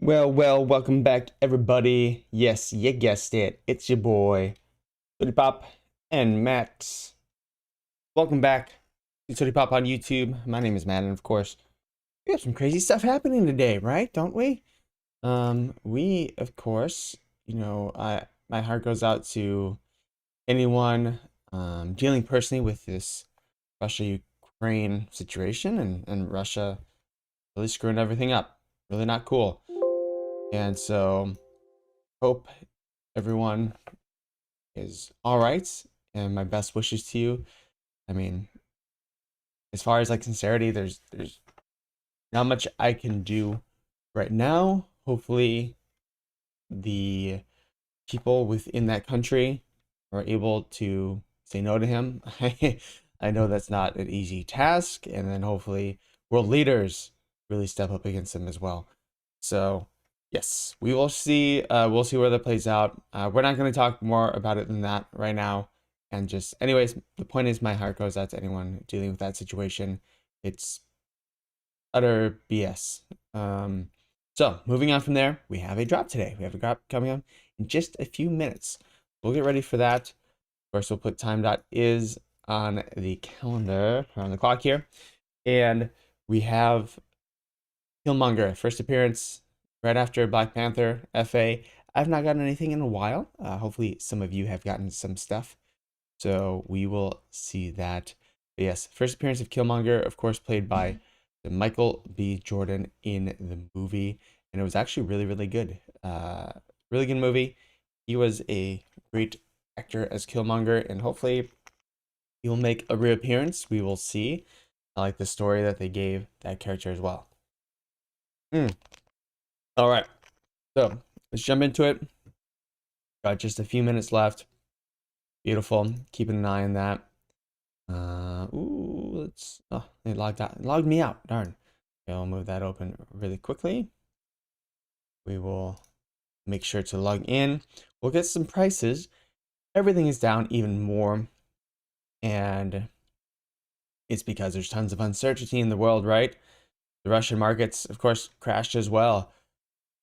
Welcome back, everybody. Yes, you guessed it. It's your boy, Sodi Pop and Max. Welcome back to Sodi Pop on YouTube. My name is Matt, and of course, we have some crazy stuff happening today, right? Don't we? We, of course, my heart goes out to anyone dealing personally with this Russia-Ukraine situation and Russia really screwing everything up. Really not cool. And so, hope everyone is all right, and my best wishes to you. I mean, as far as like sincerity, there's not much I can do right now. Hopefully, the people within that country are able to say no to him. I know that's not an easy task, and then hopefully world leaders really step up against him as well. So yes, we will see. We'll see where that plays out. We're not going to talk more about it than that right now. And just, anyways, the point is, my heart goes out to anyone dealing with that situation. It's utter BS. So moving on from there, we have a drop today. We have a drop coming up in just a few minutes. We'll get ready for that. Of course, we'll put time.is on the calendar, on the clock here. And we have Killmonger, first appearance right after Black Panther, FA. I've not gotten anything in a while. Hopefully some of you have gotten some stuff. So we will see that. But yes, first appearance of Killmonger, of course, played by Michael B. Jordan in the movie. And it was actually really, really good. Really good movie. He was a great actor as Killmonger, and hopefully he will make a reappearance. We will see. I like the story that they gave that character as well. All right, so let's jump into it. Got just a few minutes left. Beautiful. Keeping an eye on that. They logged me out. Darn. Okay, I'll move that open really quickly. We will make sure to log in. We'll get some prices. Everything is down even more, and it's because there's tons of uncertainty in the world, right? The Russian markets, of course, crashed as well.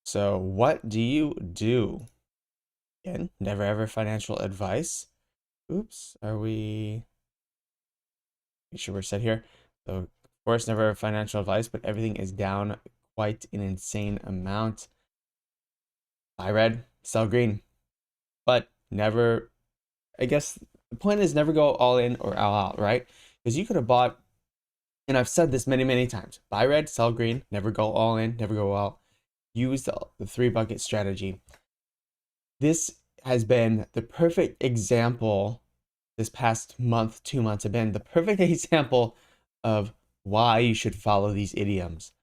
So what do you do? Again, never ever financial advice. Oops, are we? Make sure we're set here. So, of course, never financial advice, but everything is down quite an insane amount. Buy red, sell green, but never. I guess the point is never go all in or all out, right? Because you could have bought, and I've said this many, many times: buy red, sell green, never go all in, never go out. Use the three bucket strategy. This has been the perfect example. This past month, 2 months have been the perfect example of why you should follow these idioms.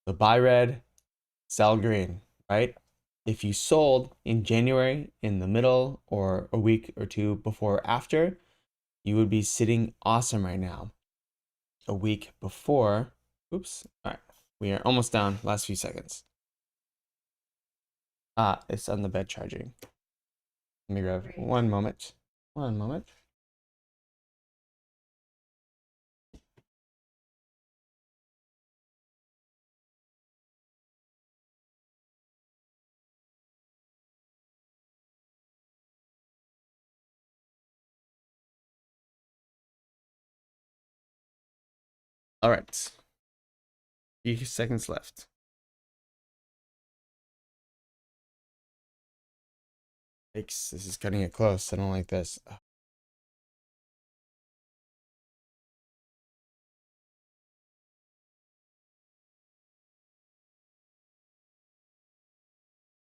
So buy red, sell green, right? If you sold in January, in the middle, or a week or two before or after, you would be sitting awesome right now. A week before, oops, all right, we are almost down, last few seconds. It's on the bed charging. Let me grab one moment. One moment. All right. Few seconds left. Yikes, this is cutting it close. I don't like this.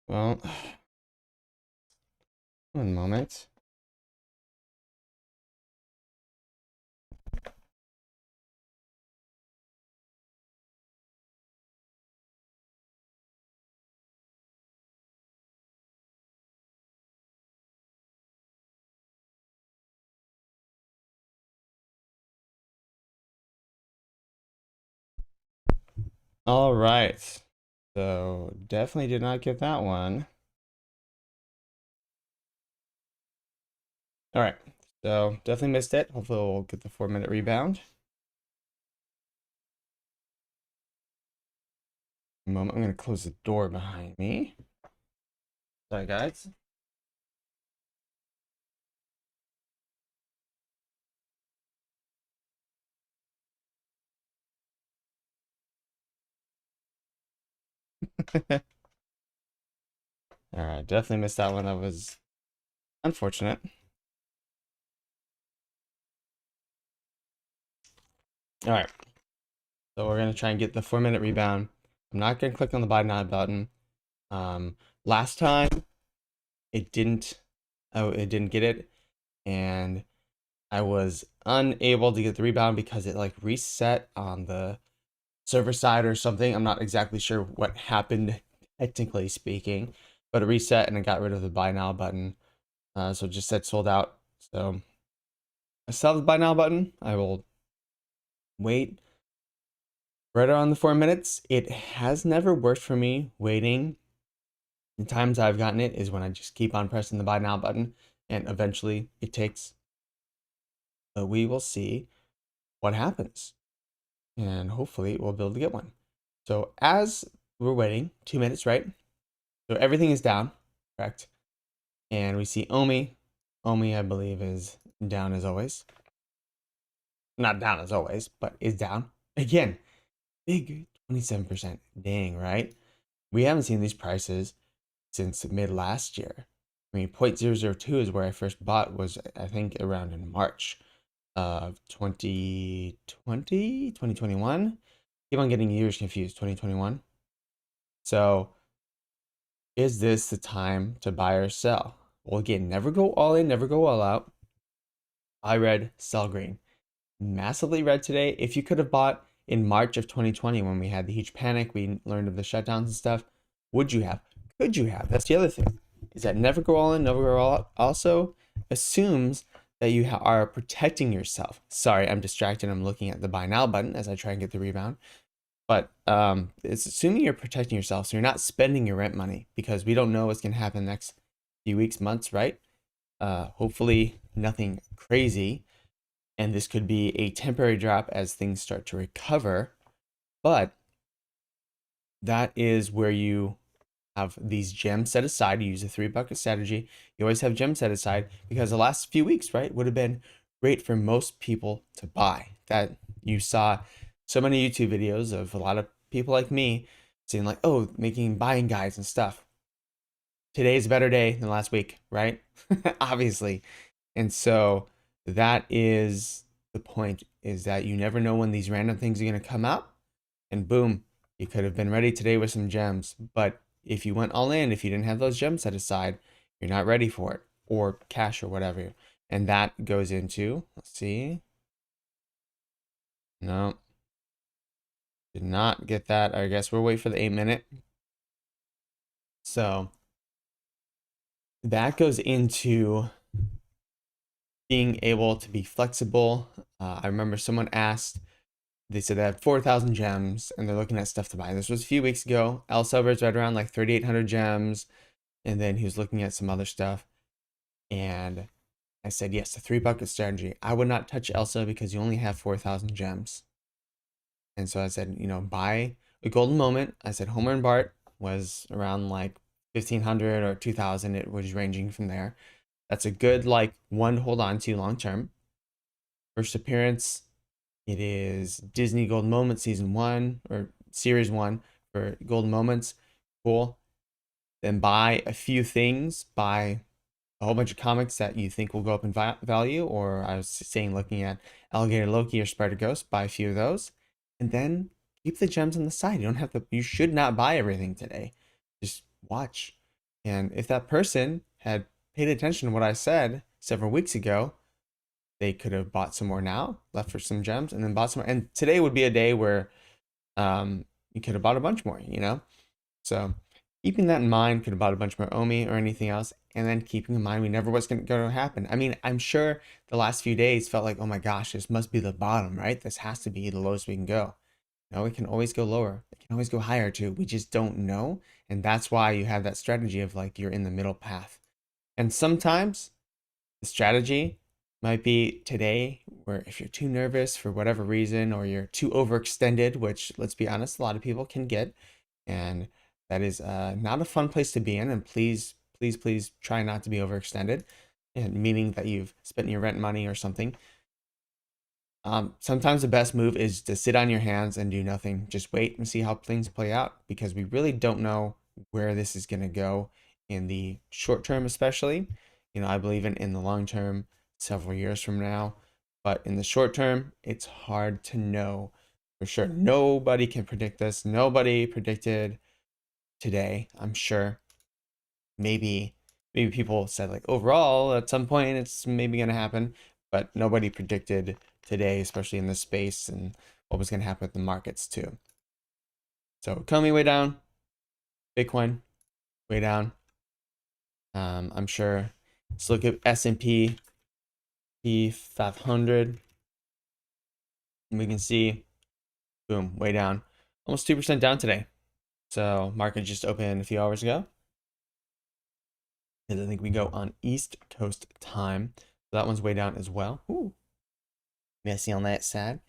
Well, one moment. All right. So definitely did not get that one. All right. So definitely missed it. Hopefully we'll get the 4-minute rebound. A moment. I'm going to close the door behind me. Sorry, guys. All right, definitely missed that one. That was unfortunate. All right, so we're gonna try and get the 4-minute rebound. I'm not gonna click on the buy now button. Last time it didn't. Oh, it didn't get it, and I was unable to get the rebound because it like reset on the server side or something. I'm not exactly sure what happened, technically speaking, but it reset and it got rid of the buy now button. So it just said sold out. So I still have the buy now button. I will wait right around the 4 minutes. It has never worked for me waiting. The times I've gotten it is when I just keep on pressing the buy now button and eventually it takes. But we will see what happens. And hopefully we'll be able to get one. So as we're waiting, 2 minutes, right? So everything is down, correct? And we see Omi. Omi, I believe, is down as always. Not down as always, but is down. Again, big 27%. Dang, right? We haven't seen these prices since mid last year. I mean, 0.002 is where I first bought, was I think around in March of 2020, 2021. Keep on getting years confused, 2021. So is this the time to buy or sell? Well, again, never go all in, never go all out. Buy red, sell green. Massively red today. If you could have bought in March of 2020 when we had the huge panic, we learned of the shutdowns and stuff, would you have? Could you have? That's the other thing, is that never go all in, never go all out also assumes that you are protecting yourself. Sorry, I'm distracted. I'm looking at the buy now button as I try and get the rebound. But it's assuming you're protecting yourself, so you're not spending your rent money, because we don't know what's going to happen next few weeks, months, right? Hopefully nothing crazy, and this could be a temporary drop as things start to recover. But that is where you have these gems set aside. You use a 3-bucket strategy. You always have gems set aside because the last few weeks, right, would have been great for most people to buy. That you saw so many YouTube videos of a lot of people like me saying like, oh, making buying guides and stuff. Today's a better day than last week, right? Obviously. And so that is the point, is that you never know when these random things are going to come out, and boom, you could have been ready today with some gems. But if you went all in, if you didn't have those gems set aside, you're not ready for it, or cash or whatever. And that goes into, let's see. No, did not get that. I guess we'll wait for the 8-minute. So that goes into being able to be flexible. I remember someone asked, they said they had 4,000 gems and they're looking at stuff to buy. This was a few weeks ago. El Silver's right around like 3,800 gems. And then he was looking at some other stuff. And I said, yes, the 3-bucket strategy. I would not touch Elsa because you only have 4,000 gems. And so I said, you know, buy a golden moment. I said Homer and Bart was around like 1,500 or 2,000. It was ranging from there. That's a good like one to hold on to long term. First appearance, it is Disney Golden Moment Season 1 or Series 1 for Golden Moments. Cool. Then buy a few things. Buy a whole bunch of comics that you think will go up in value. Or I was saying, looking at Alligator Loki or Spider Ghost, buy a few of those. And then keep the gems on the side. You don't have to, you should not buy everything today. Just watch. And if that person had paid attention to what I said several weeks ago, they could have bought some more now, left for some gems, and then bought some more. And today would be a day where you could have bought a bunch more, you know? So keeping that in mind, could have bought a bunch more Omi or anything else. And then keeping in mind, we never was going to happen. I mean, I'm sure the last few days felt like, oh my gosh, this must be the bottom, right? This has to be the lowest we can go. No, it can always go lower. It can always go higher too. We just don't know. And that's why you have that strategy of like, you're in the middle path. And sometimes the strategy might be today where if you're too nervous for whatever reason, or you're too overextended, which let's be honest, a lot of people can get, and that is not a fun place to be in. And please try not to be overextended, and meaning that you've spent your rent money or something. Sometimes the best move is to sit on your hands and do nothing. Just wait and see how things play out, because we really don't know where this is going to go in the short term, especially. I believe in the long term, several years from now, but in the short term, it's hard to know for sure. Nobody can predict this. Nobody predicted today, I'm sure. Maybe people said like overall at some point it's maybe going to happen, but nobody predicted today, especially in this space, and what was going to happen with the markets too. So economy way down, Bitcoin way down. I'm sure. Let's look at S&P 500, and we can see, boom, way down, almost 2% down today. So market just opened a few hours ago. And I think we go on East Coast time. So that one's way down as well. Ooh, messy on that side.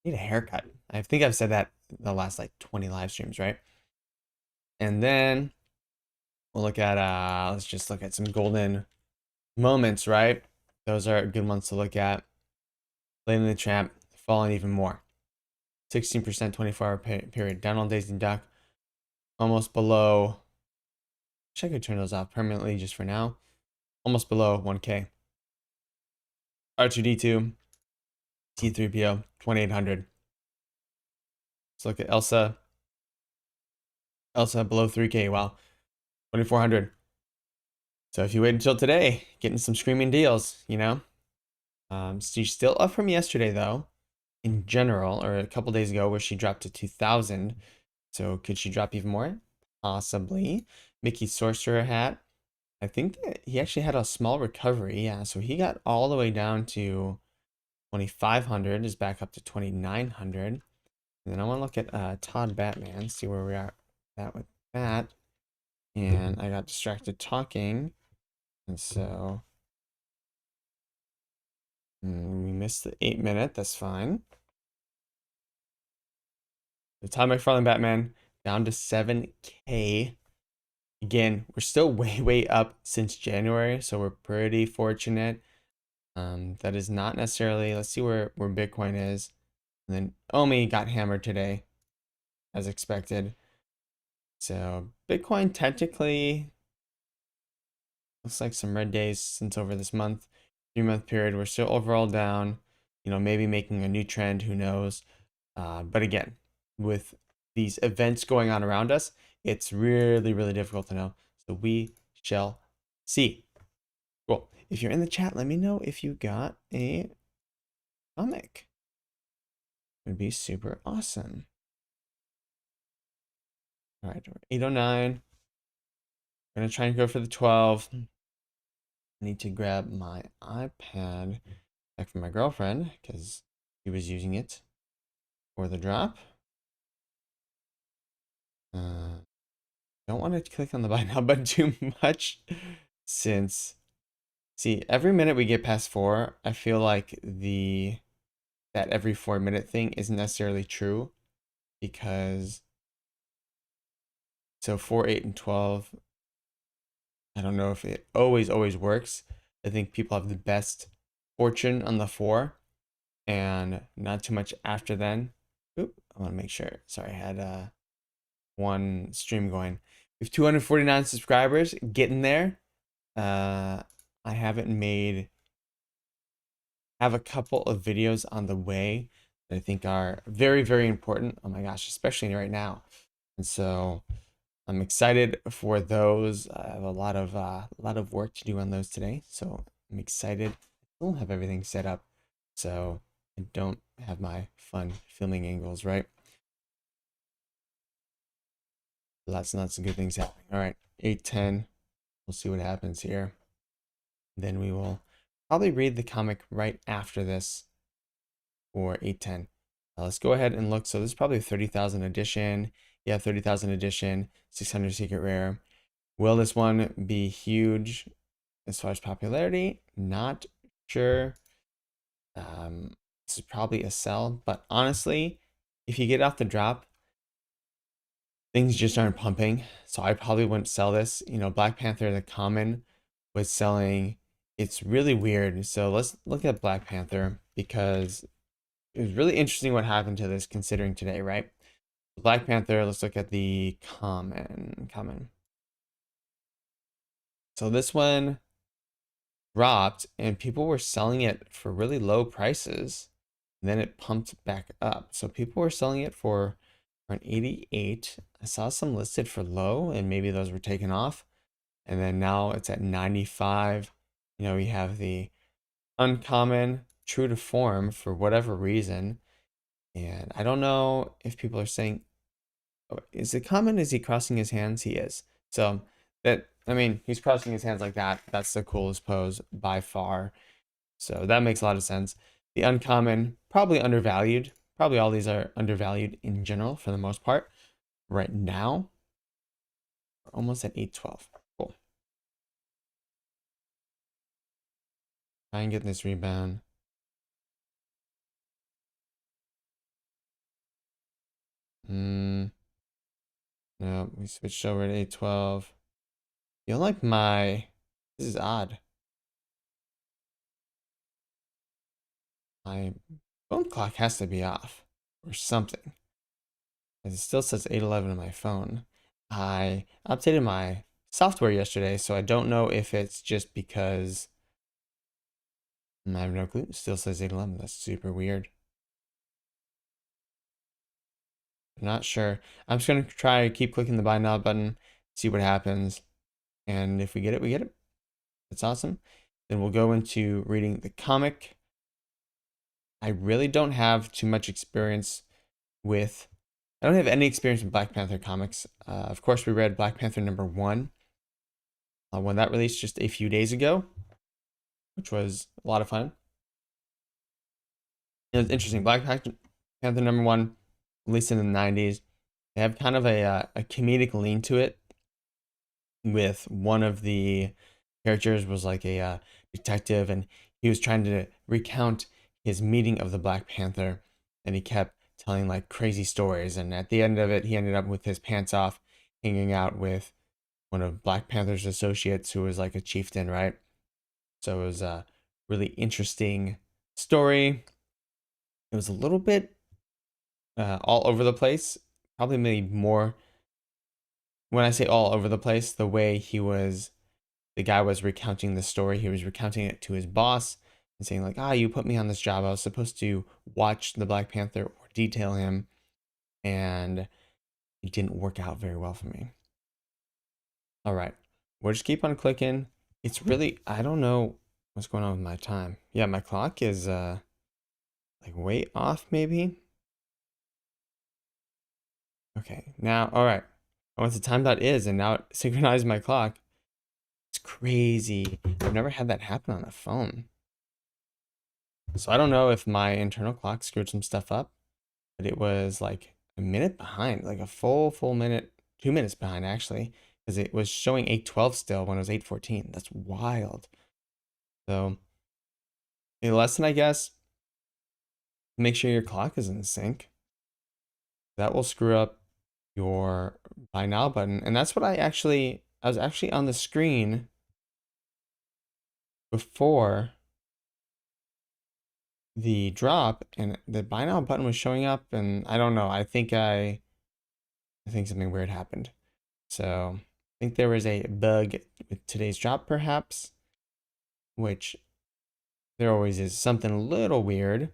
Need a haircut. I think I've said that the last like 20 live streams, right? And then we'll look at let's just look at some golden moments, right? Those are good ones to look at. Late in the trap, falling even more. 16%, 24-hour period. Down on Daisy Duck. Almost below. Wish I could turn those off permanently just for now. Almost below 1K. R2D2. T3PO. 2800. Let's look at Elsa. Elsa below 3K. Wow. 2400. So if you wait until today, getting some screaming deals, She's still up from yesterday though, in general, or a couple days ago where she dropped to 2000. So could she drop even more? Possibly. Mickey Sorcerer hat. I think that he actually had a small recovery. Yeah, so he got all the way down to 2500, is back up to 2900. And then I want to look at Todd Batman, see where we are at with that. And I got distracted talking. And so we missed the 8-minute. That's fine. The Todd McFarlane Batman down to 7K. Again, we're still way up since January, so we're pretty fortunate. That is not necessarily. Let's see where Bitcoin is. And then Omi got hammered today, as expected. So Bitcoin technically looks like some red days since over this month, 3-month period. We're still overall down. Maybe making a new trend. Who knows? But again, with these events going on around us, it's really difficult to know. So we shall see. Cool. If you're in the chat, let me know if you got a comic. It would be super awesome. All right, 809. We're gonna try and go for the 12. I need to grab my iPad back from my girlfriend because she was using it for the drop. Don't want to click on the buy now button too much, since see, every minute we get past 4, I feel like that every 4-minute thing isn't necessarily true, because so 4, 8, and 12, I don't know if it always works. I think people have the best fortune on the 4 and not too much after then. Oop, I want to make sure. Sorry, I had one stream going. We have 249 subscribers, getting there. I have a couple of videos on the way that I think are very important. Oh my gosh, especially right now. And so I'm excited for those. I have a lot of work to do on those today. So I'm excited. I don't have everything set up, so I don't have my fun filming angles, right? Lots and lots of good things happening. All right, 8:10. We'll see what happens here. Then we will probably read the comic right after this for 8:10. Let's go ahead and look. So this is probably a 30,000 edition. Yeah, 30,000 edition, 600 secret rare. Will this one be huge as far as popularity? Not sure. This is probably a sell, but honestly, if you get off the drop, things just aren't pumping. So I probably wouldn't sell this. You know, Black Panther, the common, was selling. It's really weird. So let's look at Black Panther because it was really interesting what happened to this considering today, right? Black Panther, let's look at the common. So this one dropped and people were selling it for really low prices. And then it pumped back up. So people were selling it for an 88. I saw some listed for low and maybe those were taken off. And then now it's at 95. You know, we have the uncommon, true to form for whatever reason. And I don't know if people are saying, oh, is it common? Is he crossing his hands? He is. So that, I mean, he's crossing his hands like that. That's the coolest pose by far. So that makes a lot of sense. The uncommon, probably undervalued. Probably all these are undervalued in general for the most part. Right now, we're almost at 812. Cool. Try and get this rebound. No, we switched over to 812. You don't like my... This is odd. My phone clock has to be off or something. It still says 811 on my phone. I updated my software yesterday, so I don't know if it's just because I have no clue. It still says 811. That's super weird. I'm not sure. I'm just gonna try to keep clicking the buy now button, see what happens. And if we get it, we get it. That's awesome. Then we'll go into reading the comic. I really don't have too much experience with, I don't have any experience with Black Panther comics. Of course, we read Black Panther #1 when that released just a few days ago, which was a lot of fun. It was interesting. Black Panther #1, released in the 90s. They have kind of a comedic lean to it, with one of the characters was like a detective, and he was trying to recount his meeting of the Black Panther, and he kept telling like crazy stories, and at the end of it, he ended up with his pants off, hanging out with one of Black Panther's associates who was like a chieftain, right? So it was a really interesting story. It was a little bit all over the place, probably maybe more. When I say all over the place, the way the guy was recounting the story. He was recounting it to his boss and saying like, you put me on this job. I was supposed to watch the Black Panther or detail him, and it didn't work out very well for me. All right, we'll just keep on clicking. It's really, I don't know what's going on with my time. Yeah, my clock is like way off maybe. Okay, now, all right. I went to time.is and now it synchronized my clock. It's crazy. I've never had that happen on a phone. So I don't know if my internal clock screwed some stuff up, but it was like a minute behind, like a full minute, 2 minutes behind actually, because it was showing 812 still when it was 814. That's wild. So a lesson, I guess, make sure your clock is in sync. That will screw up your buy now button. And that's what I was actually on the screen before the drop, and the buy now button was showing up, and I don't know. I think something weird happened. So I think there was a bug with today's drop, perhaps, which there always is something a little weird.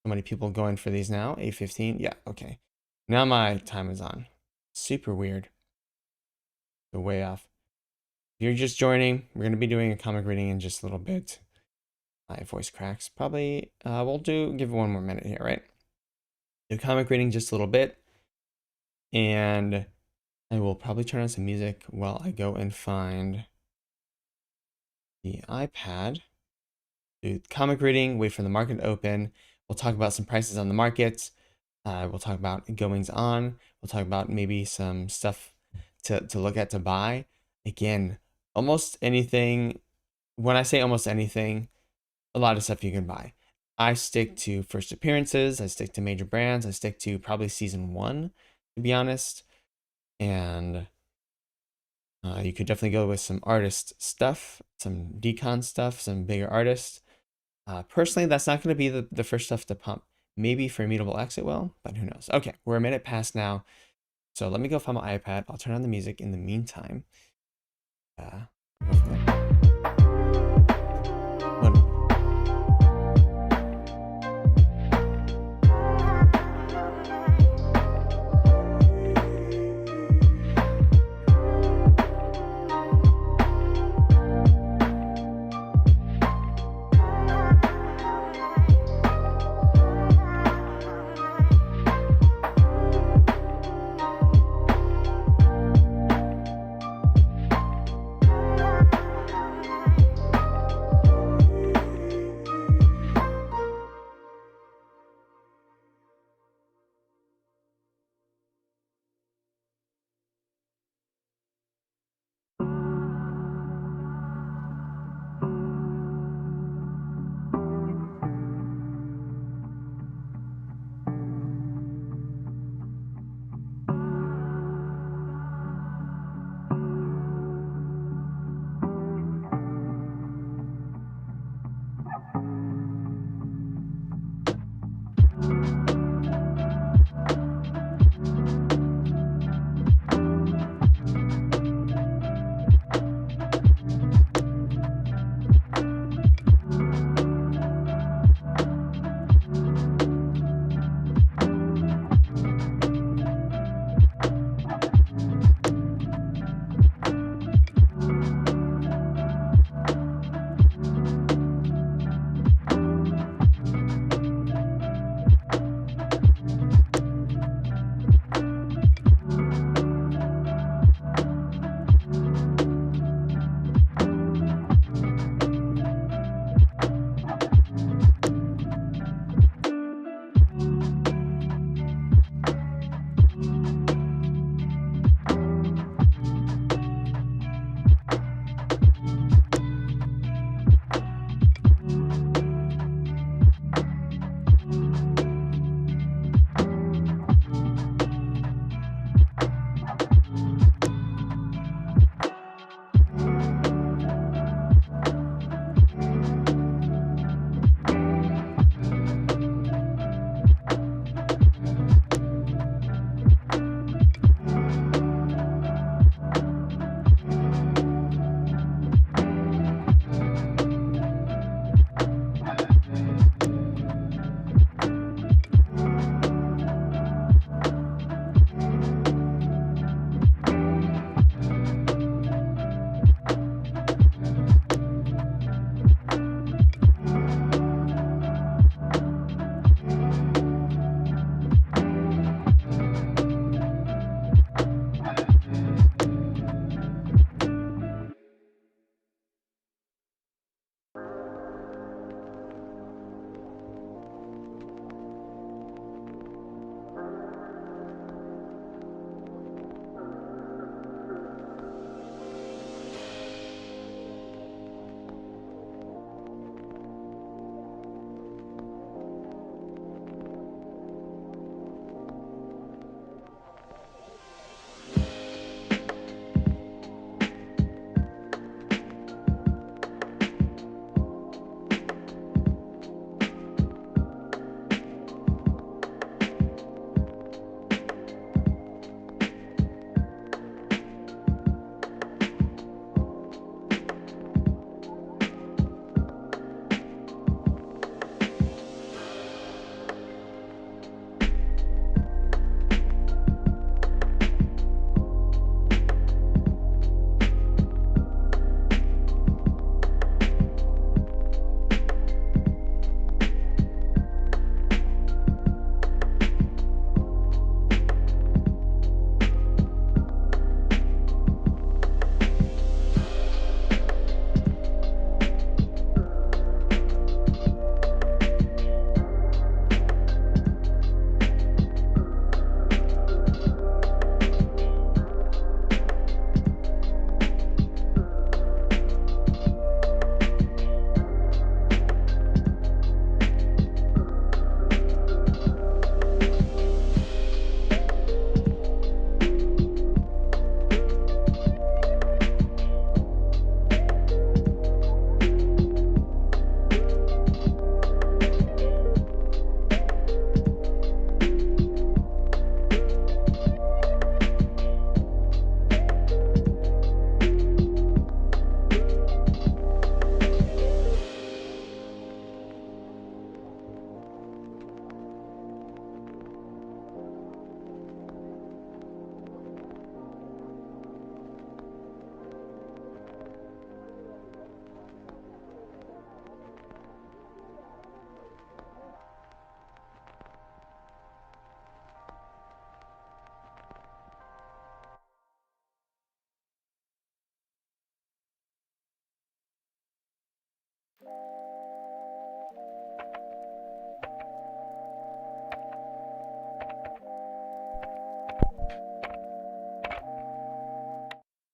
So many people going for these now. 8:15. Yeah, okay. Now my time is on. Super weird. So way off. If you're just joining, we're going to be doing a comic reading in just a little bit. My voice cracks. Probably, we'll give it one more minute here, right? Do comic reading just a little bit. And I will probably turn on some music while I go and find the iPad. Do comic reading, wait for the market to open. We'll talk about some prices on the markets. We'll talk about goings on. We'll talk about maybe some stuff to look at to buy. Again, almost anything. When I say almost anything, a lot of stuff you can buy. I stick to first appearances, I stick to major brands, I stick to probably season 1, to be honest. And you could definitely go with some artist stuff, some decon stuff, some bigger artists. Personally, that's not going to be the first stuff to pump. Maybe for Immutable X it will, but who knows. Okay, we're a minute past now. So let me go find my iPad. I'll turn on the music in the meantime. Go from there. One.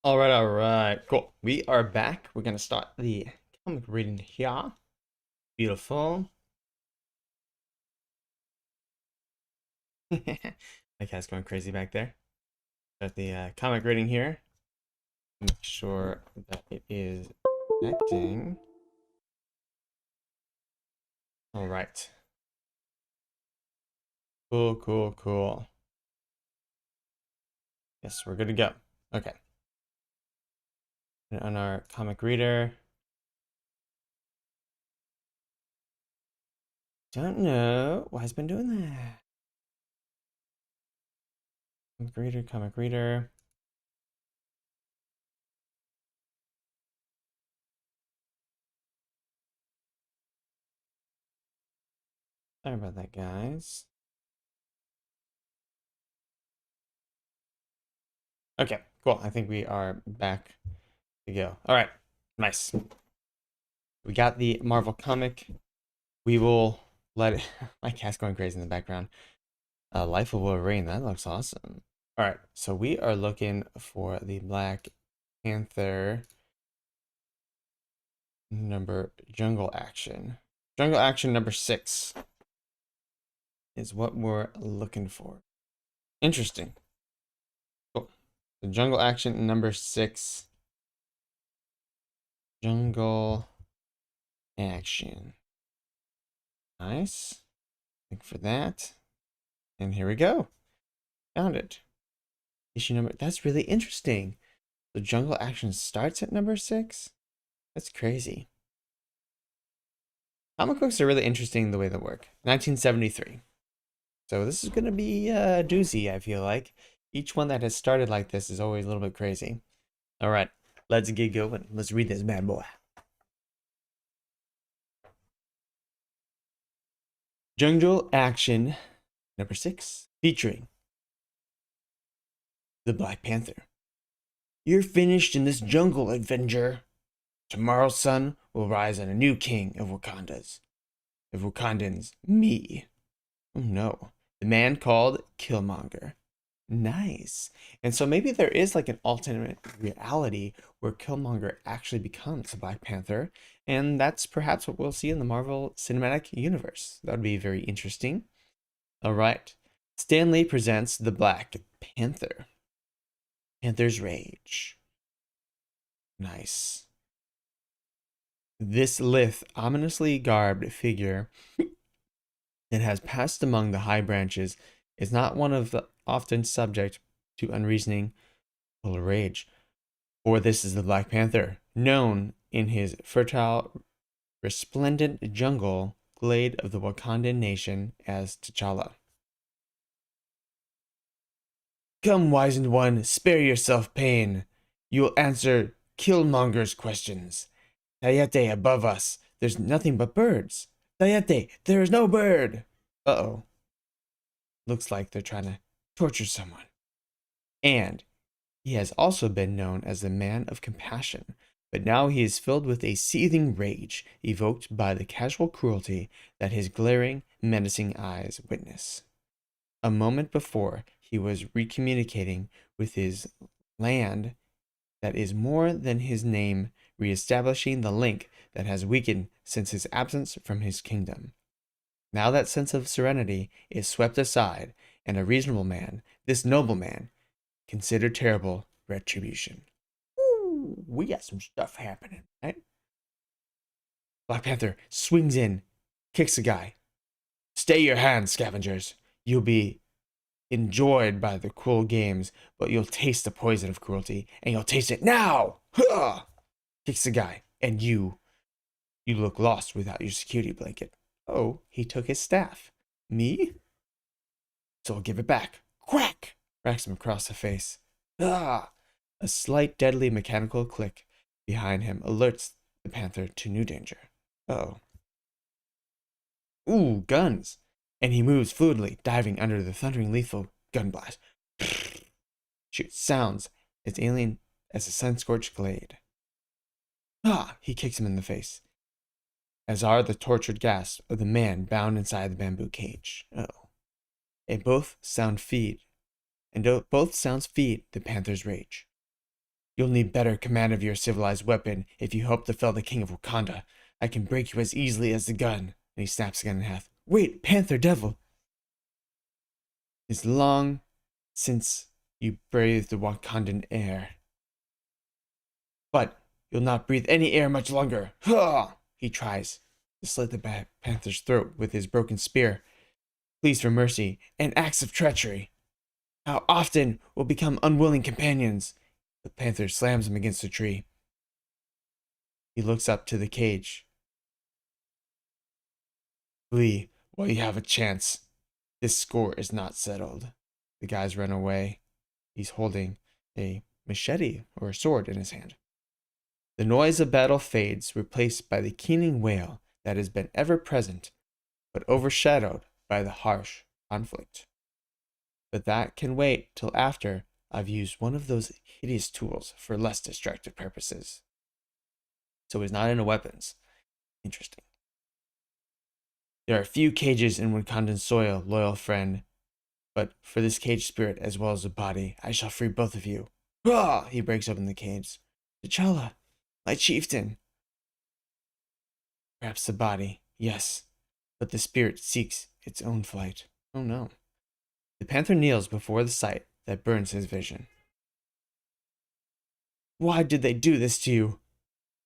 All right, cool. We are back. We're gonna start the comic reading here. Beautiful. My cat's going crazy back there. Start the comic reading here. Make sure that it is connecting. All right. Cool, cool, cool. Yes, we're good to go. Okay. And on our comic reader. Don't know why it's been doing that. Comic reader, comic reader. Sorry about that, guys. Okay, cool. I think we are back to go. All right, nice. We got the Marvel comic. We will let it. My cat's going crazy in the background. Life of Wolverine. That looks awesome. All right, so we are looking for the Black Panther Jungle Action. Jungle Action number 6 is what we're looking for. Interesting. Cool. The Jungle Action number 6. Jungle Action. Nice. Look for that. And here we go. Found it. Issue number. That's really interesting. The Jungle Action starts at number 6? That's crazy. Comic books are really interesting the way they work. 1973. So this is going to be a doozy, I feel like. Each one that has started like this is always a little bit crazy. All right, let's get going. Let's read this bad boy. Jungle Action number 6, featuring the Black Panther. You're finished in this jungle, Avenger. Tomorrow's sun will rise on a new king of Wakandans, me. Oh no, the man called Killmonger. Nice. And so maybe there is like an alternate reality where Killmonger actually becomes a Black Panther, and that's perhaps what we'll see in the Marvel Cinematic Universe. That would be very interesting. All right. Stan Lee presents the Black Panther. Panther's Rage. Nice. This lithe, ominously garbed figure that has passed among the high branches is not one of the often subject to unreasoning full of rage. For this is the Black Panther, known in his fertile, resplendent jungle glade of the Wakandan nation as T'Challa. Come, wizened one, spare yourself pain. You will answer Killmonger's questions. Tayete above us, there's nothing but birds. Tayete, there is no bird. Uh-oh. Looks like they're trying to torture someone. And he has also been known as the man of compassion, but now he is filled with a seething rage evoked by the casual cruelty that his glaring, menacing eyes witness. A moment before, he was recommunicating with his land that is more than his name, reestablishing the link that has weakened since his absence from his kingdom. Now that sense of serenity is swept aside, and a reasonable man, this noble man, considered terrible retribution. Ooh, we got some stuff happening, right? Black Panther swings in, kicks a guy. Stay your hands, scavengers. You'll be enjoyed by the cruel games, but you'll taste the poison of cruelty, and you'll taste it now. Huh! Kicks the guy, and you look lost without your security blanket. Oh, he took his staff. Me? So I'll give it back. Crack! Cracks him across the face. Ah! A slight, deadly mechanical click behind him alerts the Panther to new danger. Uh-oh. Ooh, guns! And he moves fluidly, diving under the thundering lethal gun blast. Shoots sounds as alien as a sun-scorched glade. Ah! He kicks him in the face, as are the tortured gasps of the man bound inside the bamboo cage. Oh. And both sounds feed the Panther's rage. You'll need better command of your civilized weapon if you hope to fell the king of Wakanda. I can break you as easily as the gun. And he snaps the gun in half. Wait, Panther Devil! It's long since you breathed the Wakandan air. But you'll not breathe any air much longer. Ha! He tries to slit the panther's throat with his broken spear. Pleas for mercy and acts of treachery. How often we'll become unwilling companions? The panther slams him against a tree. He looks up to the cage. Flee while you have a chance. This score is not settled. The guys run away. He's holding a machete or a sword in his hand. The noise of battle fades, replaced by the keening wail that has been ever present, but overshadowed by the harsh conflict. But that can wait till after I've used one of those hideous tools for less destructive purposes. So he's not into weapons. Interesting. There are few cages in Wakandan soil, loyal friend, but for this cage spirit as well as the body, I shall free both of you. Ah! He breaks open the cage. T'Challa, my chieftain. Perhaps the body, yes, but the spirit seeks its own flight. Oh no. The panther kneels before the sight that burns his vision. Why did they do this to you?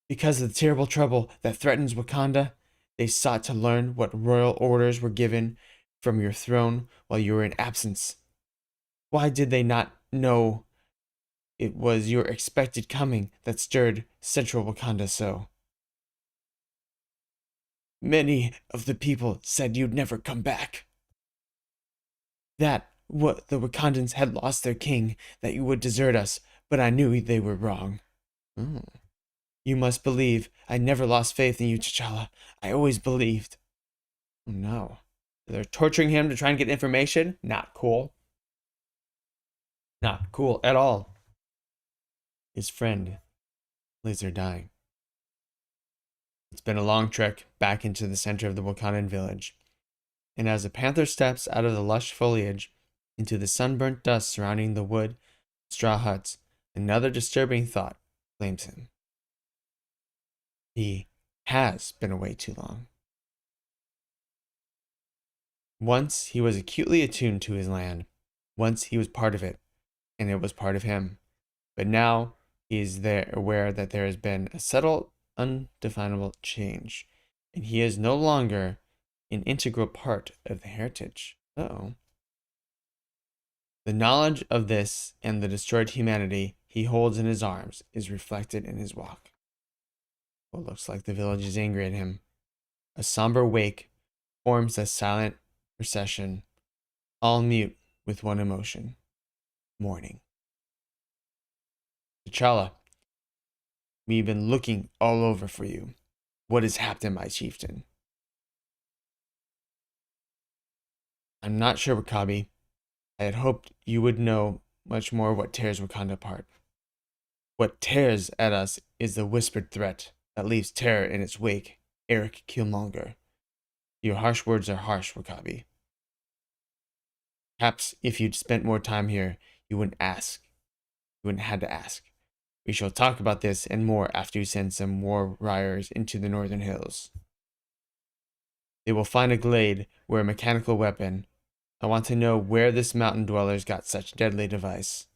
Because of the terrible trouble that threatens Wakanda, they sought to learn what royal orders were given from your throne while you were in absence. Why did they not know it was your expected coming that stirred central Wakanda so? Many of the people said you'd never come back. That what the Wakandans had lost their king, that you would desert us, but I knew they were wrong. Oh. You must believe I never lost faith in you, T'Challa. I always believed. Oh no. They're torturing him to try and get information? Not cool. Not cool at all. His friend lays there dying. It's been a long trek back into the center of the Wakandan village. And as the panther steps out of the lush foliage into the sunburnt dust surrounding the wood straw huts, another disturbing thought claims him. He has been away too long. Once he was acutely attuned to his land. Once he was part of it, and it was part of him. But now he is aware that there has been a subtle, undefinable change, and he is no longer an integral part of the heritage. Uh-oh. The knowledge of this and the destroyed humanity he holds in his arms is reflected in his walk. What looks like the village is angry at him. A somber wake forms a silent procession, all mute with one emotion: mourning. T'Challa, we've been looking all over for you. What has happened, my chieftain? I'm not sure, Wakabi. I had hoped you would know much more what tears Wakanda apart. What tears at us is the whispered threat that leaves terror in its wake, Eric Killmonger. Your harsh words are harsh, Wakabi. Perhaps if you'd spent more time here, you wouldn't ask. You wouldn't have to ask. We shall talk about this and more after you send some war warriors into the northern hills. They will find a glade where a mechanical weapon. I want to know where this mountain dwellers got such deadly device.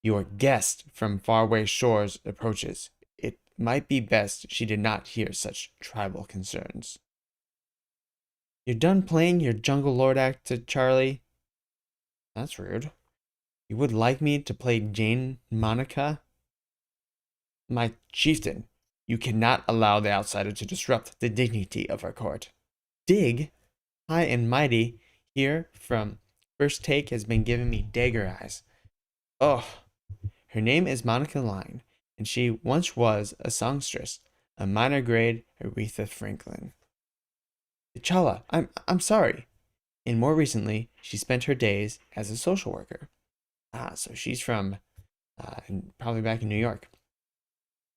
Your guest from faraway shores approaches. It might be best she did not hear such tribal concerns. You're done playing your jungle lord act to Charlie? That's rude. You would like me to play Jane Monica? My chieftain, you cannot allow the outsider to disrupt the dignity of our court. Dig, high and mighty, here from first take has been giving me dagger eyes. Oh, her name is Monica Line, and she once was a songstress, a minor grade Aretha Franklin. T'Challa, I'm sorry. And more recently, she spent her days as a social worker. So she's from probably back in New York.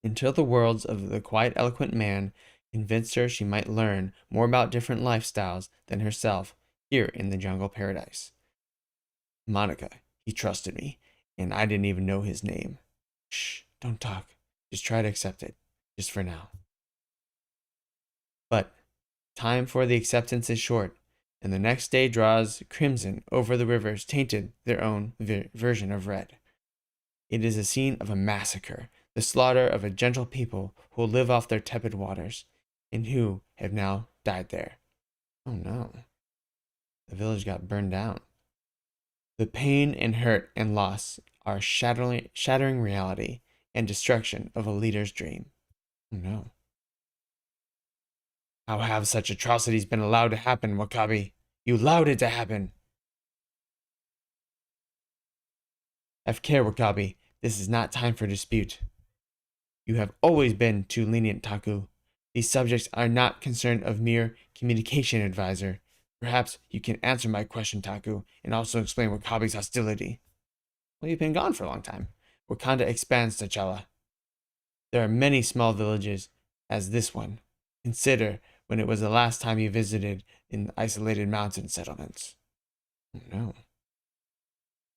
Until the words of the quiet, eloquent man convinced her she might learn more about different lifestyles than herself here in the jungle paradise. Monica, he trusted me, and I didn't even know his name. Shh, Don't talk. Just try to accept it. Just for now. But time for the acceptance is short, and the next day draws crimson over the rivers tainted their own version of red. It is a scene of a massacre, the slaughter of a gentle people who live off their tepid waters, and who have now died there. Oh no. The village got burned down. The pain and hurt and loss are shattering reality and destruction of a leader's dream. Oh no. How have such atrocities been allowed to happen, Wakabi? You allowed it to happen. Have care, Wakabi. This is not time for dispute. You have always been too lenient, Taku. These subjects are not concerned of mere communication advisor. Perhaps you can answer my question, Taku, and also explain Wakabi's hostility. Well, you've been gone for a long time. Wakanda expands, T'Challa. There are many small villages as this one. Consider when it was the last time you visited in isolated mountain settlements. Oh, no.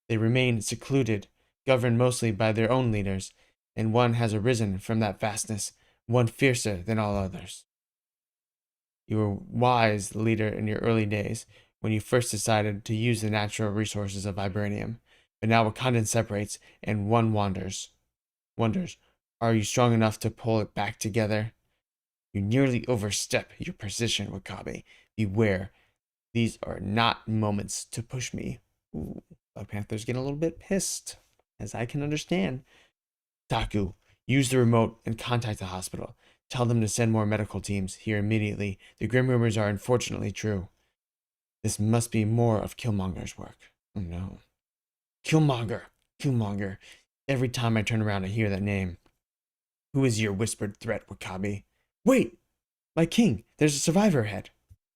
They remain secluded, governed mostly by their own leaders, and one has arisen from that vastness, one fiercer than all others. You were wise, leader, in your early days, when you first decided to use the natural resources of vibranium, but now Wakandan separates, and one wonders, are you strong enough to pull it back together? You nearly overstep your position, Wakabi. Beware. These are not moments to push me. Ooh, Black Panther's getting a little bit pissed, as I can understand. Taku, use the remote and contact the hospital. Tell them to send more medical teams here immediately. The grim rumors are unfortunately true. This must be more of Killmonger's work. Oh no. Killmonger. Every time I turn around I hear that name. Who is your whispered threat, Wakabi? Wait! My king! There's a survivor ahead.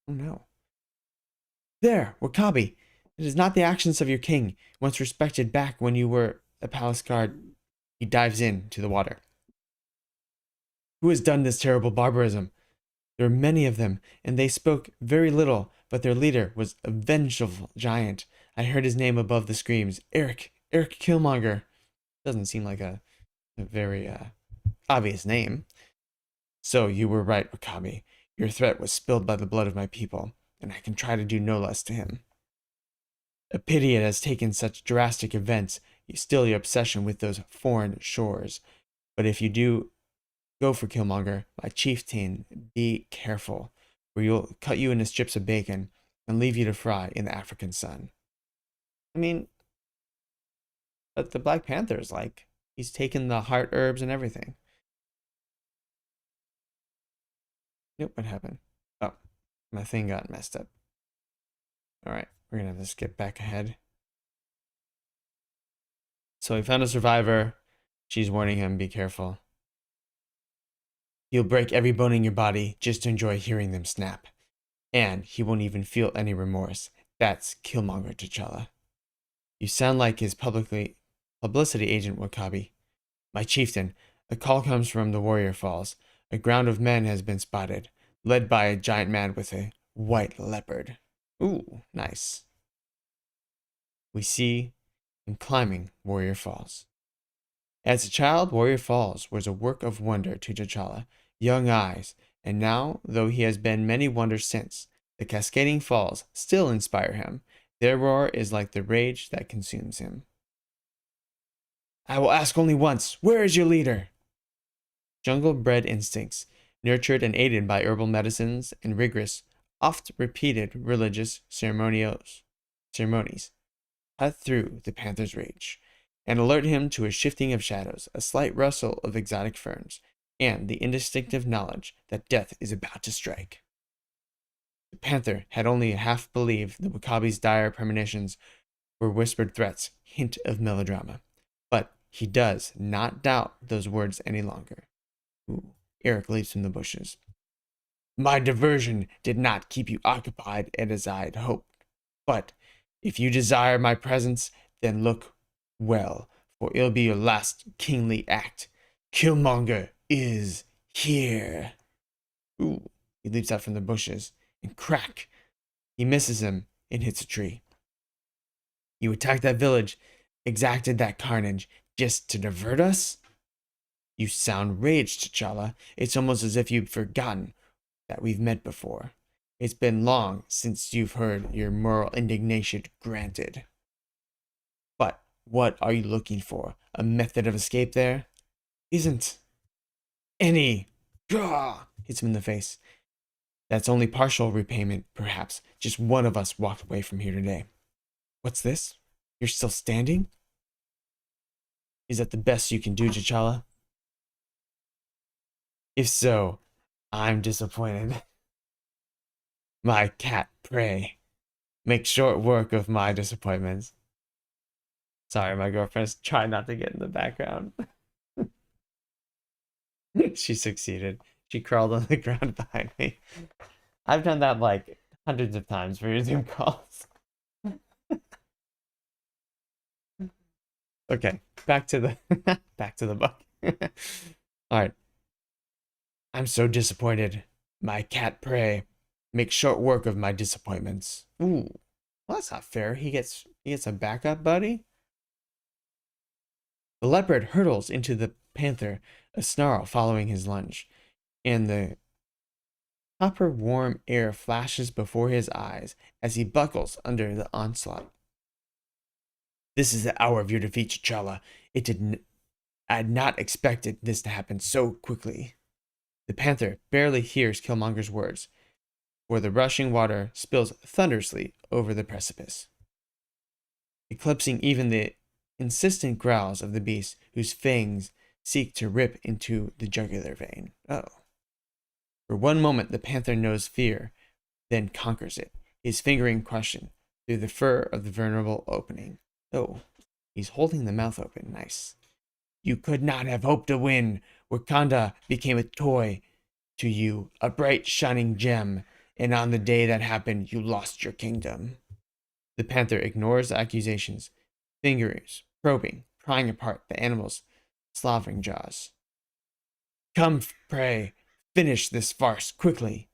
Oh no. There, Wakabi! It is not the actions of your king, once respected back when you were a palace guard. He dives into the water. Who has done this terrible barbarism? There are many of them, and they spoke very little, but their leader was a vengeful giant. I heard his name above the screams. Eric Killmonger. Doesn't seem like a very obvious name. So you were right, Wakabi. Your threat was spilled by the blood of my people, and I can try to do no less to him. A pity it has taken such drastic events, still your obsession with those foreign shores. But if you do go for Killmonger, my chieftain, be careful, or you'll cut you into strips of bacon and leave you to fry in the African sun. I mean, but the Black Panther is like, he's taken the heart herbs and everything. Yep, what happened? Oh, my thing got messed up. Alright, we're gonna have to skip back ahead. So he found a survivor. She's warning him, be careful. You'll break every bone in your body just to enjoy hearing them snap. And he won't even feel any remorse. That's Killmonger, T'Challa. You sound like his publicity agent, Wakabi. My chieftain, a call comes from the Warrior Falls. A ground of men has been spotted, led by a giant man with a white leopard. Ooh, nice. We see him climbing Warrior Falls. As a child, Warrior Falls was a work of wonder to T'Challa, young eyes, and now, though he has been many wonders since, the cascading falls still inspire him. Their roar is like the rage that consumes him. I will ask only once, where is your leader? Jungle-bred instincts, nurtured and aided by herbal medicines and rigorous, oft-repeated religious ceremonies, cut through the panther's rage and alert him to a shifting of shadows, a slight rustle of exotic ferns, and the instinctive knowledge that death is about to strike. The panther had only half believed the Wakabi's dire premonitions were whispered threats, hint of melodrama. But he does not doubt those words any longer. Ooh, Eric leaps from the bushes. My diversion did not keep you occupied as I had hoped. But if you desire my presence, then look well, for it'll be your last kingly act. Killmonger is here. Ooh, he leaps out from the bushes, and crack, he misses him and hits a tree. You attacked that village, exacted that carnage, just to divert us? You sound raged, T'Challa. It's almost as if you've forgotten that we've met before. It's been long since you've heard your moral indignation granted. But what are you looking for? A method of escape there? Isn't any. Gah! Hits him in the face. That's only partial repayment, perhaps. Just one of us walked away from here today. What's this? You're still standing? Is that the best you can do, T'Challa? If so, I'm disappointed. My cat prey. Make short work of my disappointments. Sorry, my girlfriend's trying not to get in the background. She succeeded. She crawled on the ground behind me. I've done that like hundreds of times for your Zoom calls. Okay, back to the back to the book. All right. I'm so disappointed. My cat prey. Make short work of my disappointments. Ooh. Well, that's not fair. He gets a backup buddy. The leopard hurtles into the panther, a snarl following his lunge, and the copper warm air flashes before his eyes as he buckles under the onslaught. This is the hour of your defeat, T'Challa. I had not expected this to happen so quickly. The panther barely hears Killmonger's words, for the rushing water spills thunderously over the precipice, eclipsing even the insistent growls of the beast whose fangs seek to rip into the jugular vein. Oh. For one moment, the panther knows fear, then conquers it, his fingering question through the fur of the vulnerable opening. Oh, he's holding the mouth open. Nice. You could not have hoped to win. Wakanda became a toy to you, a bright, shining gem, and on the day that happened, you lost your kingdom. The panther ignores the accusations, fingers probing, prying apart the animal's slavering jaws. Come, prey, finish this farce quickly.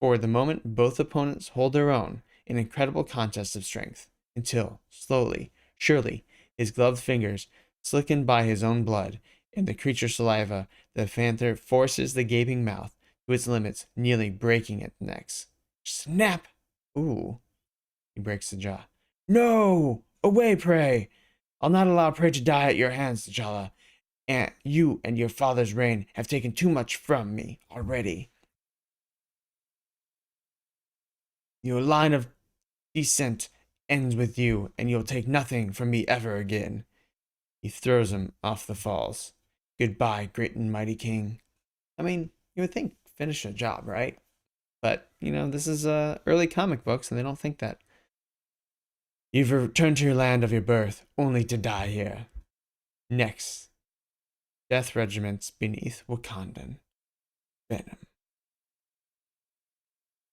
For the moment, both opponents hold their own, an incredible contest of strength, until, slowly, surely, his gloved fingers, slickened by his own blood and the creature's saliva, the panther forces the gaping mouth to its limits, nearly breaking its necks. Snap! Ooh. He breaks the jaw. No! Away, prey! I'll not allow prey to die at your hands, T'Challa. And you and your father's reign have taken too much from me already. Your line of descent ends with you, and you'll take nothing from me ever again. He throws him off the falls. Goodbye, great and mighty king. I mean, you would think finish a job, right? But, this is early comic books, and they don't think that. You've returned to your land of your birth, only to die here. Next, death regiments beneath Wakandan venom.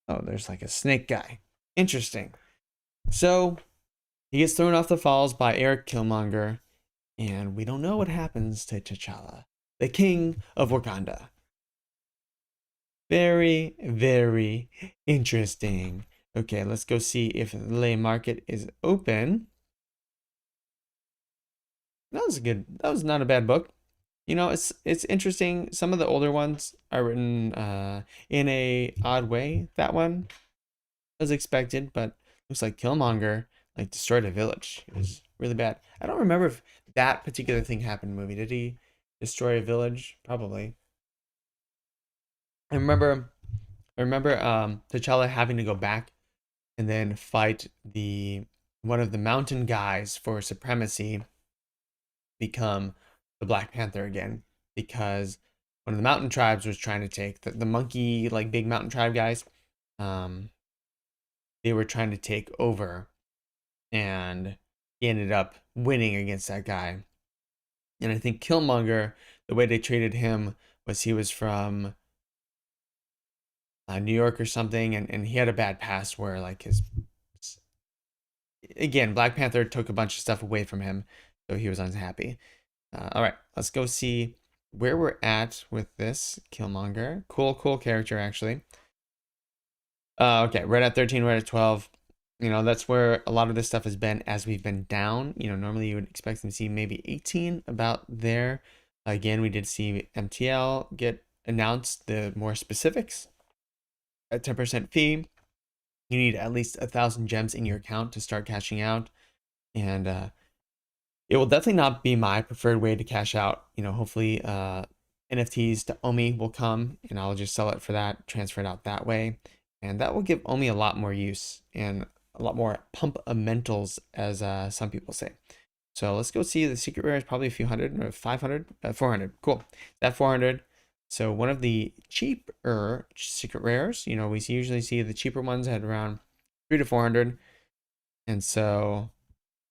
Oh, there's like a snake guy. Interesting. So, he gets thrown off the falls by Eric Killmonger, and we don't know what happens to T'Challa, the king of Wakanda. Very, very interesting. Okay, let's go see if the lay market is open. That was good. That was not a bad book. It's interesting. Some of the older ones are written in a odd way. That one was expected, but looks like Killmonger destroyed a village. It was really bad. I don't remember if that particular thing happened in the movie. Did he destroy a village? Probably. I remember T'Challa having to go back and then fight one of the mountain guys for supremacy, become the Black Panther again, because one of the mountain tribes was trying to take the monkey, big mountain tribe guys. They were trying to take over, and he ended up winning against that guy. And I think Killmonger, the way they treated him was he was from New York or something, and he had a bad past where again, Black Panther took a bunch of stuff away from him, so he was unhappy. All right, let's go see where we're at with this Killmonger. Cool character, actually. Okay, right at 13, right at 12. You know, that's where a lot of this stuff has been as we've been down. You know, normally you would expect them to see maybe 18 about there. Again, we did see MTL get announced the more specifics. At 10% fee, you need at least 1,000 gems in your account to start cashing out. And it will definitely not be my preferred way to cash out. You know, hopefully NFTs to Omi will come and I'll just sell it for that, transfer it out that way. And that will give Omi a lot more use and a lot more pump-mentals, as some people say. So let's go see the secret rare is probably a few hundred or 500, 400. Cool. That 400. So one of the cheaper secret rares, you know, we usually see the cheaper ones at around 3 to 400. And so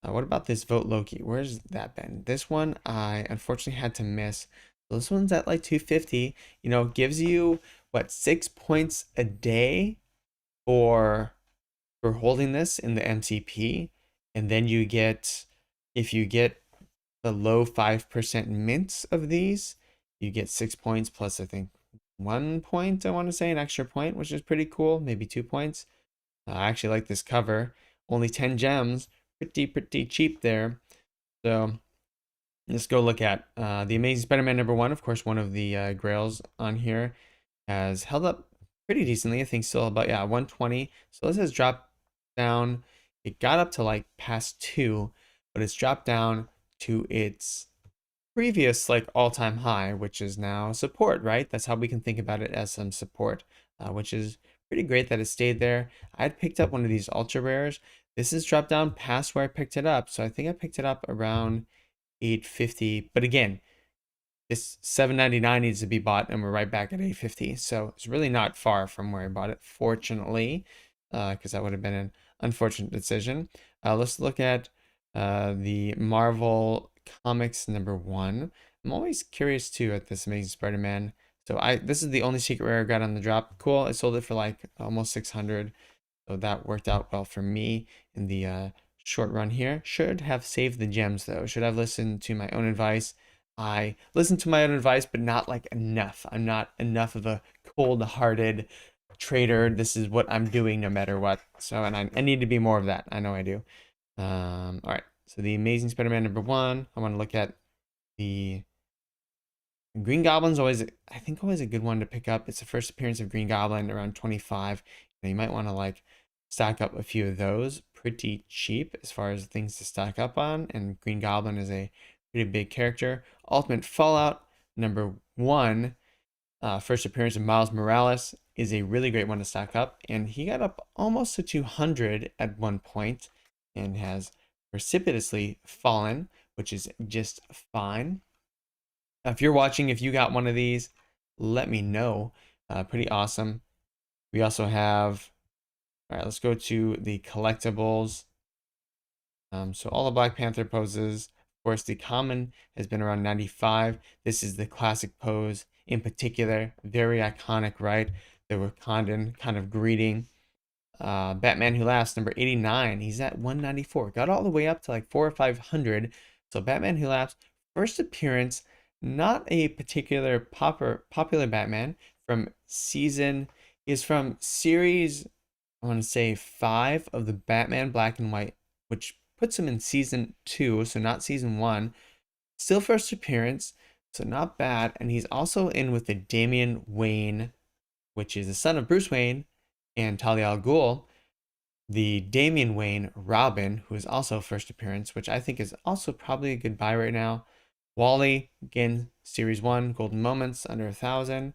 what about this Vote Loki? Where's that been? This one I unfortunately had to miss. So this one's at like 250. You know, gives you what, 6 points a day for holding this in the MCP, and then you get, if you get the low 5% mints of these, you get 6 points plus I think 1 point, I want to say, an extra point, which is pretty cool. Maybe 2 points. I actually like this cover. Only 10 gems. Pretty cheap there. So let's go look at the Amazing Spider-Man #1. Of course, one of the grails on here has held up pretty decently. I think still about, yeah, 120. So this has dropped down. It got up to like past 2, but it's dropped down to its previous like all-time high, which is now support, right? That's how we can think about it, as some support, which is pretty great that it stayed there. I had picked up one of these ultra rares. This has dropped down past where I picked it up. So I think I picked it up around 850. But again, this 799 needs to be bought and we're right back at 850. So it's really not far from where I bought it, fortunately, because that would have been an unfortunate decision. Let's look at the Marvel Comics #1. I'm always curious too at this Amazing Spider-Man. So this is the only secret rare I got on the drop. Cool. I sold it for like almost 600. So that worked out well for me in the short run here. Should have saved the gems though. Should have listened to my own advice. I listened to my own advice, but not like enough. I'm not enough of a cold-hearted trader. This is what I'm doing no matter what. So, and I need to be more of that. I know I do. All right. So the Amazing Spider-Man #1. I want to look at the Green Goblin's always, I think, always a good one to pick up. It's the first appearance of Green Goblin around 25. You might want to like stack up a few of those. Pretty cheap as far as things to stack up on. And Green Goblin is a pretty big character. Ultimate Fallout #1. First appearance of Miles Morales is a really great one to stack up. And he got up almost to 200 at one point and has precipitously fallen, which is just fine. If you're watching, if you got one of these, let me know. Pretty awesome. We also have, all right, let's go to the collectibles. So all the Black Panther poses. Of course, the common has been around 95. This is the classic pose in particular. Very iconic, right? The Wakandan kind of greeting. Batman Who Laughs, #89. He's at 194. Got all the way up to like 400 or 500. So Batman Who Laughs, first appearance, not a particular popular Batman from from series, I want to say 5 of the Batman Black and White, which puts him in season 2, so not season 1. Still first appearance, so not bad. And he's also in with the Damian Wayne, which is the son of Bruce Wayne and Talia al Ghul. The Damian Wayne Robin, who is also first appearance, which I think is also probably a good buy right now. Wally, again, series 1, Golden Moments, under 1,000.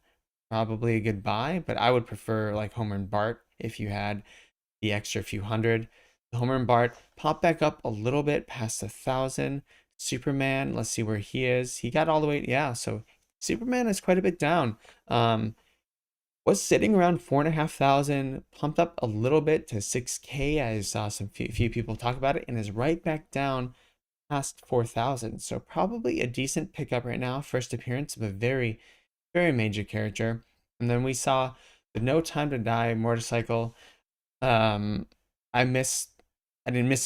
Probably a good buy, but I would prefer like Homer and Bart if you had the extra few hundred. The Homer and Bart pop back up a little bit past 1,000. Superman, let's see where he is. He got all the way, yeah, so Superman is quite a bit down. Was sitting around 4,500, pumped up a little bit to 6K. I saw some few people talk about it, and is right back down past 4,000. So probably a decent pickup right now. First appearance of a very, very major character. And then we saw the No Time to Die motorcycle. I didn't miss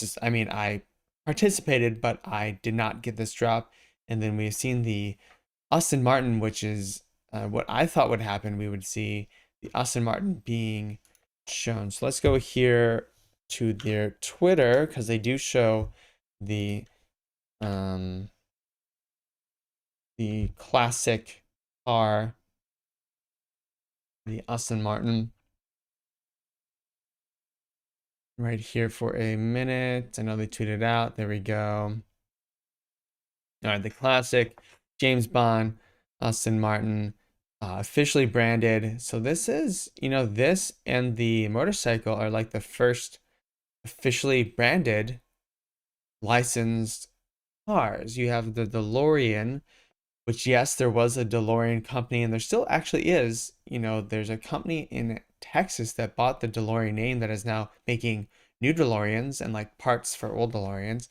this. I mean, I participated, but I did not get this drop. And then we've seen the Aston Martin, which is what I thought would happen. We would see the Aston Martin being shown. So let's go here. to their Twitter because they do show the classic car, the Aston Martin, right here for a minute. I know they tweeted out. There we go. All right, the classic James Bond Aston Martin, officially branded. So this is, this and the motorcycle are like the first officially branded licensed cars. You have the DeLorean, which, yes, there was a DeLorean company, and there still actually is. There's a company in Texas that bought the DeLorean name that is now making new DeLoreans and like parts for old DeLoreans.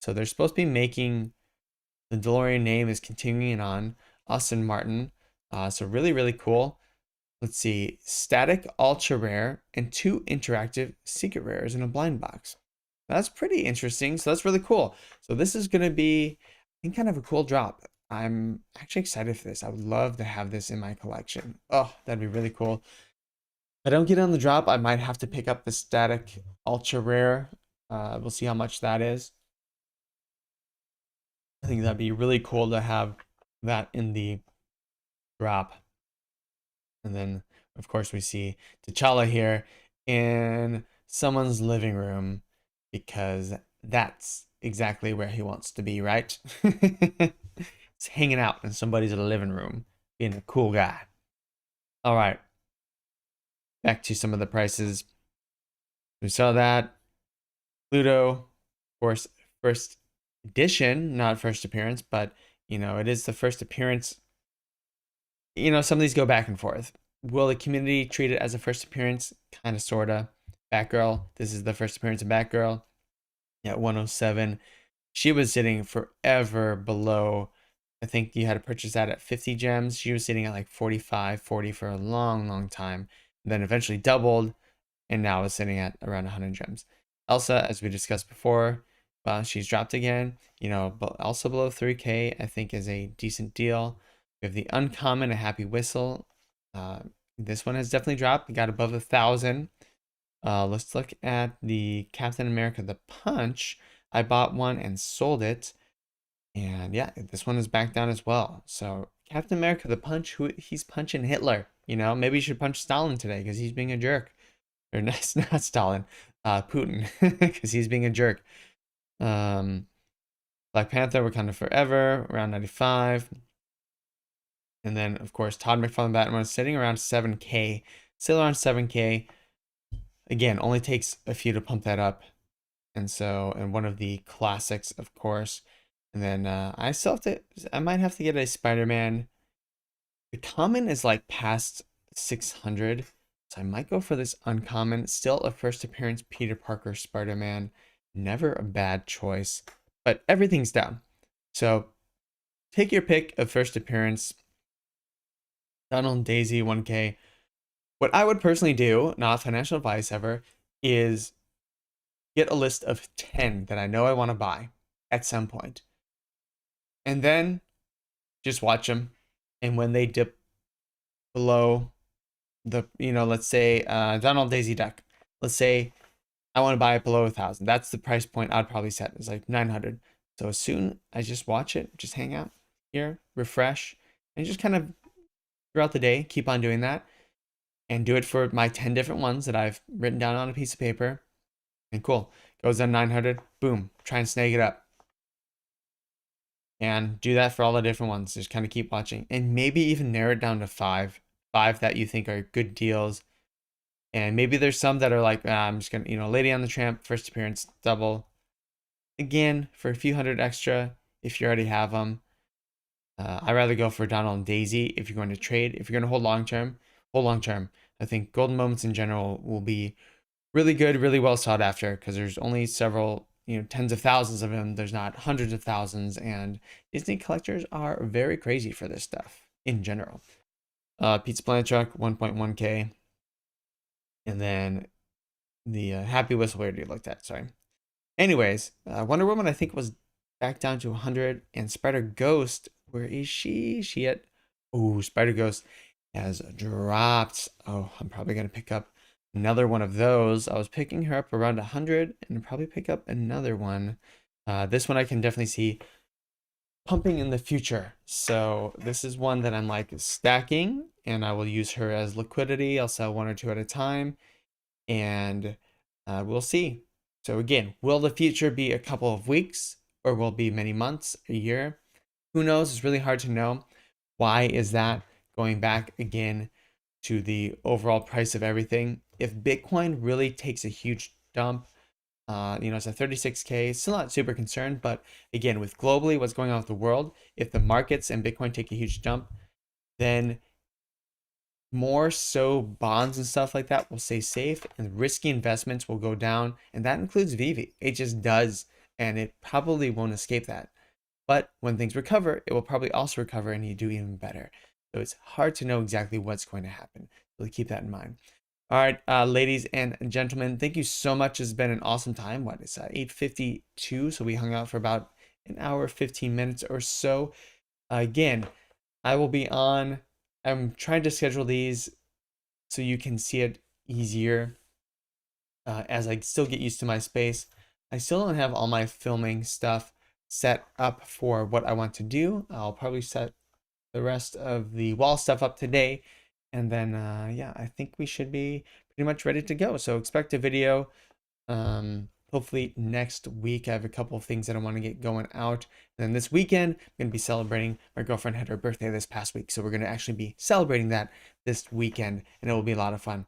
So they're supposed to be making the DeLorean name is continuing on. Aston Martin. So really, really cool. Let's see. Static ultra rare and 2 interactive secret rares in a blind box. That's pretty interesting. So that's really cool. So this is going to be, I think, kind of a cool drop. I'm actually excited for this. I would love to have this in my collection. Oh, that'd be really cool. If I don't get on the drop, I might have to pick up the static ultra rare. We'll see how much that is. I think that'd be really cool to have that in the drop. And then, of course, we see T'Challa here in someone's living room because that's exactly where he wants to be, right? He's hanging out in somebody's living room, being a cool guy. All right. Back to some of the prices. We saw that. Pluto, of course, first edition, not first appearance, but, it is the first appearance. Some of these go back and forth. Will the community treat it as a first appearance? Kind of, sort of. Batgirl, this is the first appearance of Batgirl at 107. She was sitting forever below. I think you had to purchase that at 50 gems. She was sitting at like 45, 40 for a long, long time. Then eventually doubled, and now is sitting at around 100 gems. Elsa, as we discussed before, she's dropped again. But also below 3K, I think, is a decent deal. We have the uncommon, a happy whistle. This one has definitely dropped. We got above 1,000. Let's look at the Captain America, the Punch. I bought one and sold it. And yeah, this one is back down as well. So Captain America, the Punch, he's punching Hitler. Maybe you should punch Stalin today because he's being a jerk. Or not Stalin, Putin, because he's being a jerk. Black Panther, Wakanda Forever, around 95. And then, of course, Todd McFarlane Batman is sitting around 7K. Still around 7K. Again, only takes a few to pump that up. And one of the classics, of course. And then I might have to get a Spider-Man. The common is like past 600. So I might go for this uncommon. Still a first appearance Peter Parker Spider-Man. Never a bad choice. But everything's down. So take your pick of first appearance. Donald Daisy 1K. What I would personally do, not financial advice ever, is get a list of 10 that I know I want to buy at some point. And then just watch them. And when they dip below the, let's say Donald Daisy Duck. Let's say I want to buy it below 1,000. That's the price point I'd probably set. It's like 900. So as soon as I just watch it, just hang out here, refresh, and just kind of throughout the day, keep on doing that. And do it for my 10 different ones that I've written down on a piece of paper. And cool. Goes down 900. Boom. Try and snag it up. And do that for all the different ones. Just kind of keep watching. And maybe even narrow it down to 5. 5 that you think are good deals. And maybe there's some that are like, I'm just going to, Lady on the Tramp, first appearance, double. Again, for a few hundred extra, if you already have them. I'd rather go for Donald and Daisy if you're going to trade. If you're going to hold long term, hold long term. I think golden moments in general will be really good, really well sought after because there's only several, tens of thousands of them. There's not hundreds of thousands, and Disney collectors are very crazy for this stuff in general. Pizza Planet Truck, 1.1K. And then the Happy Whistle we already looked at, sorry. Anyways, Wonder Woman I think was back down to 100, and Spider Ghost, where is she? She at, Spider Ghost has dropped. Oh, I'm probably going to pick up another one of those. I was picking her up around 100 and probably pick up another one. This one I can definitely see pumping in the future. So this is one that I'm like stacking, and I will use her as liquidity. I'll sell one or two at a time, and we'll see. So again, will the future be a couple of weeks, or will it be many months, a year? Who knows? It's really hard to know. Why is that? Going back again to the overall price of everything. If Bitcoin really takes a huge dump, it's at 36K, still not super concerned, but again, with globally what's going on with the world, if the markets and Bitcoin take a huge jump, then more so bonds and stuff like that will stay safe and risky investments will go down. And that includes VeVe. It just does. And it probably won't escape that. But when things recover, it will probably also recover and you do even better. So it's hard to know exactly what's going to happen. So keep that in mind. All right, ladies and gentlemen, thank you so much. It's been an awesome time. What is 8:52? So we hung out for about an hour, 15 minutes or so. Again, I will be on. I'm trying to schedule these so you can see it easier as I still get used to my space. I still don't have all my filming stuff set up for what I want to do. I'll probably set the rest of the wall stuff up today. And then, yeah, I think we should be pretty much ready to go. So expect a video hopefully next week. I have a couple of things that I want to get going out. And then this weekend, I'm going to be celebrating. My girlfriend had her birthday this past week. So we're going to actually be celebrating that this weekend. And it will be a lot of fun.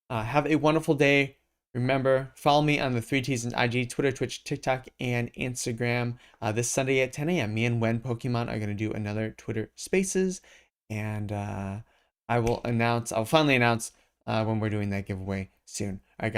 Have a wonderful day. Remember, follow me on the 3Ts and IG, Twitter, Twitch, TikTok, and Instagram. This Sunday at 10 a.m., me and Wen Pokemon are going to do another Twitter Spaces. And I'll finally announce when we're doing that giveaway soon. All right, guys.